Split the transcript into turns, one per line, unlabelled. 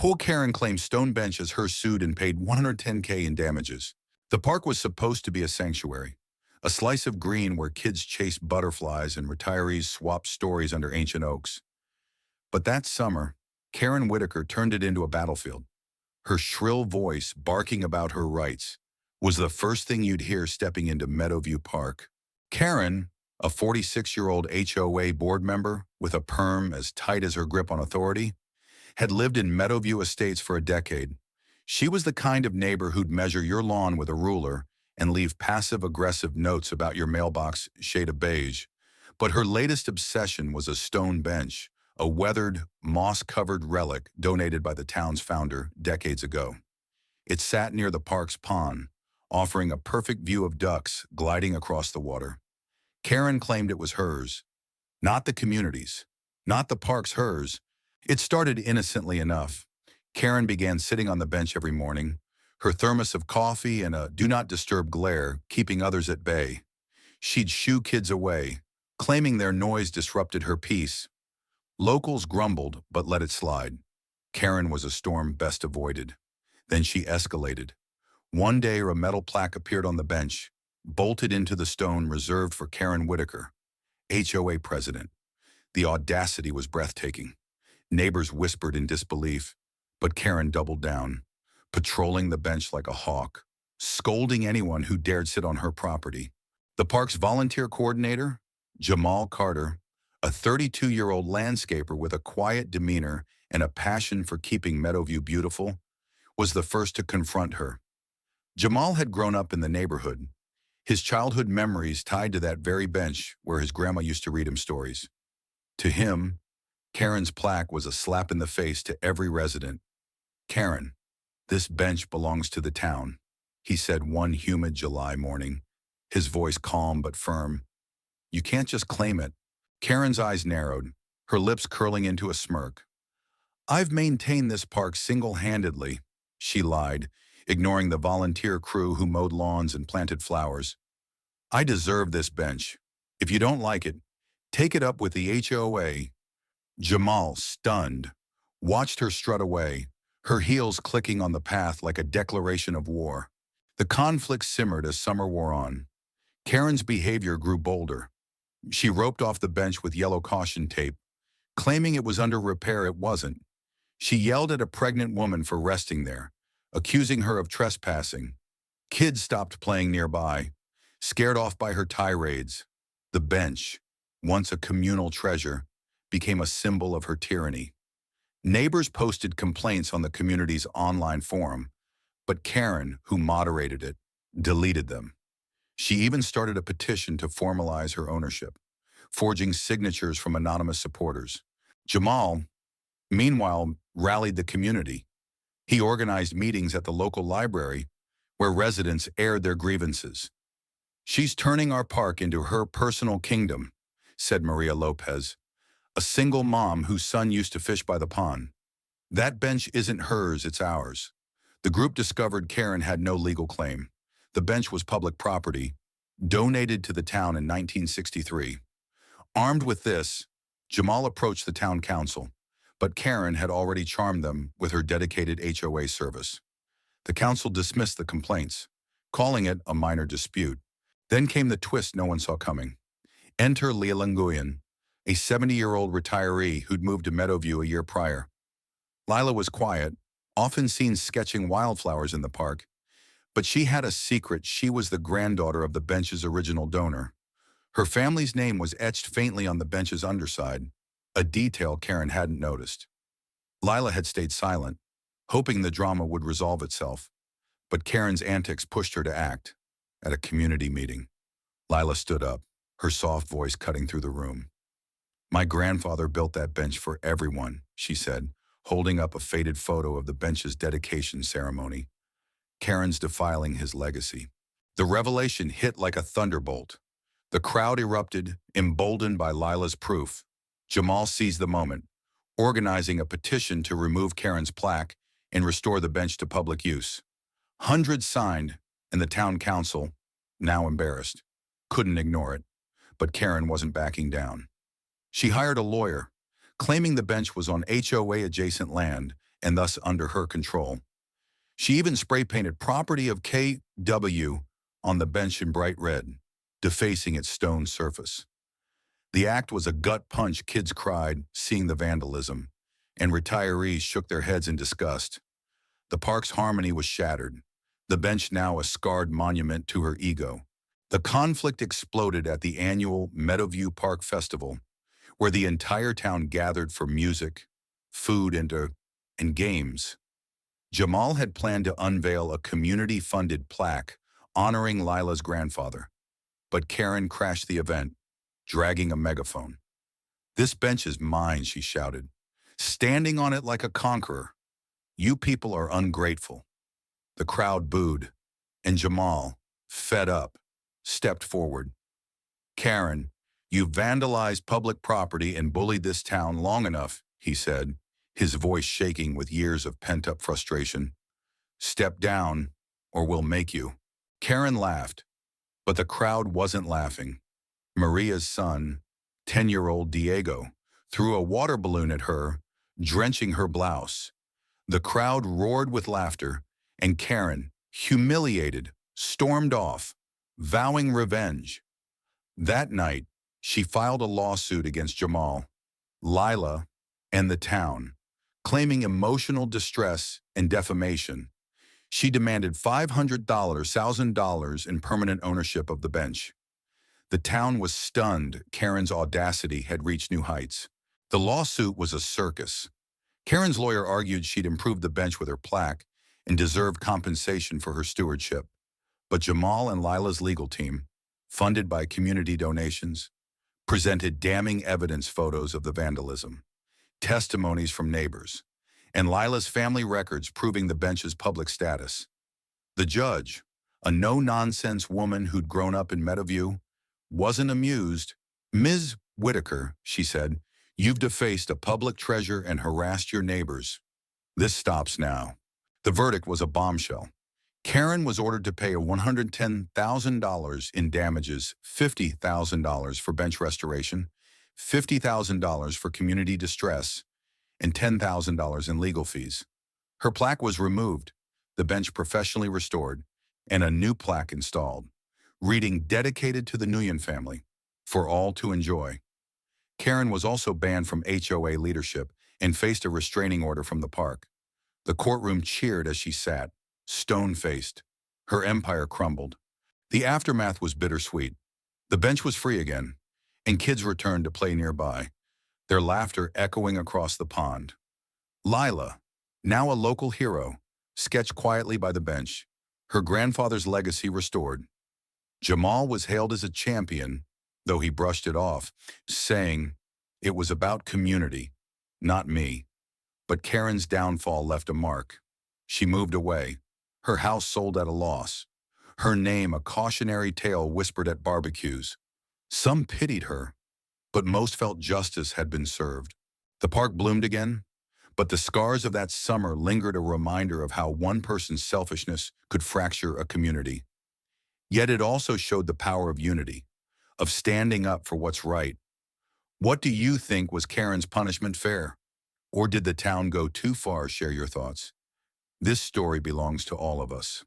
HOA Karen claimed stone bench as her sued and paid $110K in damages. The park was supposed to be a sanctuary, a slice of green where kids chased butterflies and retirees swapped stories under ancient oaks. But that summer, Karen Whitaker turned it into a battlefield. Her shrill voice, barking about her rights, was the first thing you'd hear stepping into Meadowview Park. Karen, a 46-year-old HOA board member with a perm as tight as her grip on authority, had lived in Meadowview Estates for a decade. She was the kind of neighbor who'd measure your lawn with a ruler and leave passive-aggressive notes about your mailbox shade of beige. But her latest obsession was a stone bench, a weathered, moss-covered relic donated by the town's founder decades ago. It sat near the park's pond, offering a perfect view of ducks gliding across the water. Karen claimed it was hers, not the community's, not the park's hers. It started innocently enough. Karen began sitting on the bench every morning, her thermos of coffee and a do-not-disturb glare keeping others at bay. She'd shoo kids away, claiming their noise disrupted her peace. Locals grumbled, but let it slide. Karen was a storm best avoided. Then she escalated. One day, a metal plaque appeared on the bench, bolted into the stone reserved for Karen Whitaker, HOA president. The audacity was breathtaking. Neighbors whispered in disbelief, but Karen doubled down, patrolling the bench like a hawk, scolding anyone who dared sit on her property. The park's volunteer coordinator, Jamal Carter, a 32-year-old landscaper with a quiet demeanor and a passion for keeping Meadowview beautiful, was the first to confront her. Jamal had grown up in the neighborhood, his childhood memories tied to that very bench where his grandma used to read him stories. To him, Karen's plaque was a slap in the face to every resident. "Karen, this bench belongs to the town," he said one humid July morning, his voice calm but firm. "You can't just claim it." Karen's eyes narrowed, her lips curling into a smirk. "I've maintained this park single-handedly," she lied, ignoring the volunteer crew who mowed lawns and planted flowers. "I deserve this bench. If you don't like it, take it up with the HOA. Jamal, stunned, watched her strut away, her heels clicking on the path like a declaration of war. The conflict simmered as summer wore on. Karen's behavior grew bolder. She roped off the bench with yellow caution tape, claiming it was under repair. It wasn't. She yelled at a pregnant woman for resting there, accusing her of trespassing. Kids stopped playing nearby, scared off by her tirades. The bench, once a communal treasure, became a symbol of her tyranny. Neighbors posted complaints on the community's online forum, but Karen, who moderated it, deleted them. She even started a petition to formalize her ownership, forging signatures from anonymous supporters. Jamal, meanwhile, rallied the community. He organized meetings at the local library where residents aired their grievances. "She's turning our park into her personal kingdom," said Maria Lopez, a single mom whose son used to fish by the pond. "That bench isn't hers, it's ours." The group discovered Karen had no legal claim. The bench was public property, donated to the town in 1963. Armed with this, Jamal approached the town council, but Karen had already charmed them with her dedicated HOA service. The council dismissed the complaints, calling it a minor dispute. Then came the twist no one saw coming. Enter Leila Nguyen, a 70-year-old retiree who'd moved to Meadowview a year prior. Lila was quiet, often seen sketching wildflowers in the park, but she had a secret. She was the granddaughter of the bench's original donor. Her family's name was etched faintly on the bench's underside, a detail Karen hadn't noticed. Lila had stayed silent, hoping the drama would resolve itself, but Karen's antics pushed her to act. At a community meeting, Lila stood up, her soft voice cutting through the room. "My grandfather built that bench for everyone," she said, holding up a faded photo of the bench's dedication ceremony. Karen's defiling his legacy. The revelation hit like a thunderbolt. The crowd erupted, emboldened by Lila's proof. Jamal seized the moment, organizing a petition to remove Karen's plaque and restore the bench to public use. Hundreds signed, and the town council, now embarrassed, couldn't ignore it. But Karen wasn't backing down. She hired a lawyer, claiming the bench was on HOA-adjacent land and thus under her control. She even spray-painted property of KW on the bench in bright red, defacing its stone surface. The act was a gut punch. Kids cried, seeing the vandalism, and retirees shook their heads in disgust. The park's harmony was shattered, the bench now a scarred monument to her ego. The conflict exploded at the annual Meadowview Park Festival, where the entire town gathered for music, food, and games. Jamal had planned to unveil a community-funded plaque honoring Lila's grandfather, but Karen crashed the event, dragging a megaphone. "This bench is mine," she shouted, standing on it like a conqueror. "You people are ungrateful." The crowd booed, and Jamal, fed up, stepped forward. "Karen, you vandalized public property and bullied this town long enough," he said, his voice shaking with years of pent-up frustration. "Step down, or we'll make you." Karen laughed, but the crowd wasn't laughing. Maria's son, 10-year-old Diego, threw a water balloon at her, drenching her blouse. The crowd roared with laughter, and Karen, humiliated, stormed off, vowing revenge. That night, she filed a lawsuit against Jamal, Lila, and the town, claiming emotional distress and defamation. She demanded $500,000 in permanent ownership of the bench. The town was stunned. Karen's audacity had reached new heights. The lawsuit was a circus. Karen's lawyer argued she'd improved the bench with her plaque and deserved compensation for her stewardship. But Jamal and Lila's legal team, funded by community donations, presented damning evidence: photos of the vandalism, testimonies from neighbors, and Lila's family records proving the bench's public status. The judge, a no-nonsense woman who'd grown up in Meadowview, wasn't amused. "Ms. Whitaker," she said, "you've defaced a public treasure and harassed your neighbors. This stops now." The verdict was a bombshell. Karen was ordered to pay $110,000 in damages, $50,000 for bench restoration, $50,000 for community distress, and $10,000 in legal fees. Her plaque was removed, the bench professionally restored, and a new plaque installed, reading "Dedicated to the Nguyen family, for all to enjoy." Karen was also banned from HOA leadership and faced a restraining order from the park. The courtroom cheered as she sat, stone-faced. Her empire crumbled. The aftermath was bittersweet. The bench was free again, and kids returned to play nearby, their laughter echoing across the pond. Lila, now a local hero, sketched quietly by the bench, her grandfather's legacy restored. Jamal was hailed as a champion, though he brushed it off, saying, "It was about community, not me." But Karen's downfall left a mark. She moved away, her house sold at a loss, her name a cautionary tale whispered at barbecues. Some pitied her, but most felt justice had been served. The park bloomed again, but the scars of that summer lingered, a reminder of how one person's selfishness could fracture a community. Yet it also showed the power of unity, of standing up for what's right. What do you think? Was Karen's punishment fair? Or did the town go too far? Share your thoughts. This story belongs to all of us.